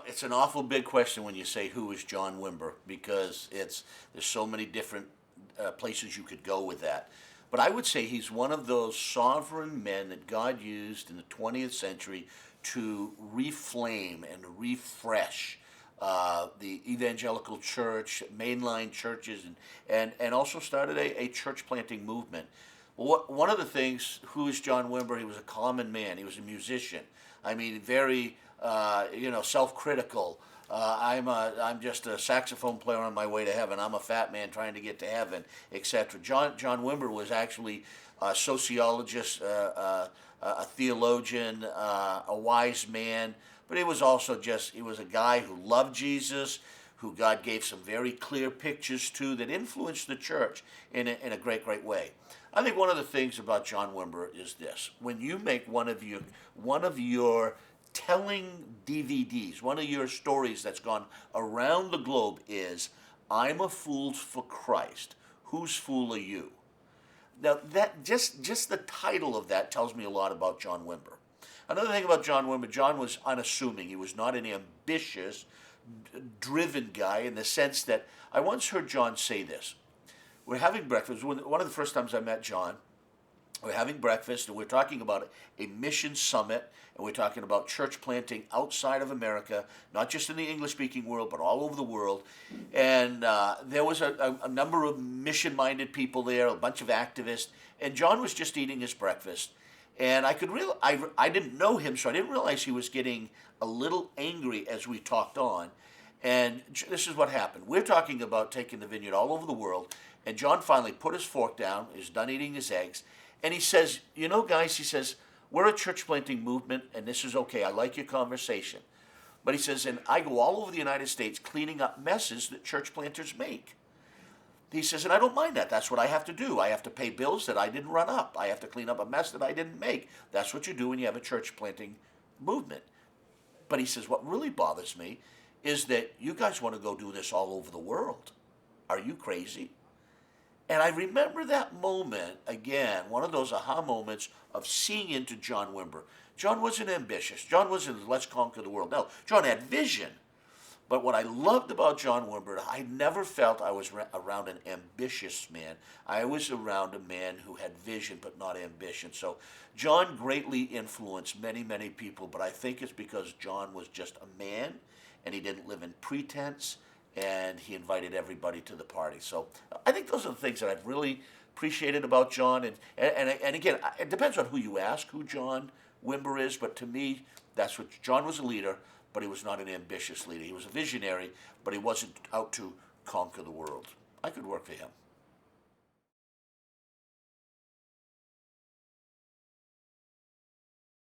It's an awful big question when you say who is John Wimber because there's so many different places you could go with that. But I would say he's one of those sovereign men that God used in the 20th century to reflame and refresh the evangelical church, mainline churches, and also started a church planting movement. One of the things, who is John Wimber? He was a common man. He was a musician. I mean, very, self-critical. I'm just a saxophone player on my way to heaven. I'm a fat man trying to get to heaven, etc. John Wimber was actually a sociologist, a theologian, a wise man, but he was also he was a guy who loved Jesus, who God gave some very clear pictures to that influenced the church in a great, great way. I think one of the things about John Wimber is this: when you make one of your telling DVDs, one of your stories that's gone around the globe is, "I'm a fool for Christ. Whose fool are you?" Now that just the title of that tells me a lot about John Wimber. Another thing about John Wimber: John was unassuming. He was not an ambitious, driven guy in the sense that I once heard John say this. We're having breakfast. One of the first times I met John, we're having breakfast and we're talking about a mission summit, and we're talking about church planting outside of America, not just in the English-speaking world, but all over the world. And there was a number of mission-minded people there, a bunch of activists, and John was just eating his breakfast. And I didn't know him, so I didn't realize he was getting a little angry as we talked on. And this is what happened. We're talking about taking the vineyard all over the world, and John finally put his fork down, he's done eating his eggs, and he says, guys, he says, we're a church planting movement, and this is okay. I like your conversation. But he says, and I go all over the United States cleaning up messes that church planters make. He says, and I don't mind that. That's what I have to do. I have to pay bills that I didn't run up. I have to clean up a mess that I didn't make. That's what you do when you have a church planting movement. But he says, what really bothers me is that you guys want to go do this all over the world. Are you crazy? And I remember that moment, again, one of those aha moments of seeing into John Wimber. John wasn't ambitious. John wasn't, let's conquer the world. No, John had vision. But what I loved about John Wimber, I never felt I was around an ambitious man. I was around a man who had vision but not ambition. So John greatly influenced many, many people, but I think it's because John was just a man and he didn't live in pretense, and he invited everybody to the party. So I think those are the things that I've really appreciated about John. And again, it depends on who you ask, who John Wimber is, but to me, that's what John was: a leader, but he was not an ambitious leader. He was a visionary, but he wasn't out to conquer the world. I could work for him.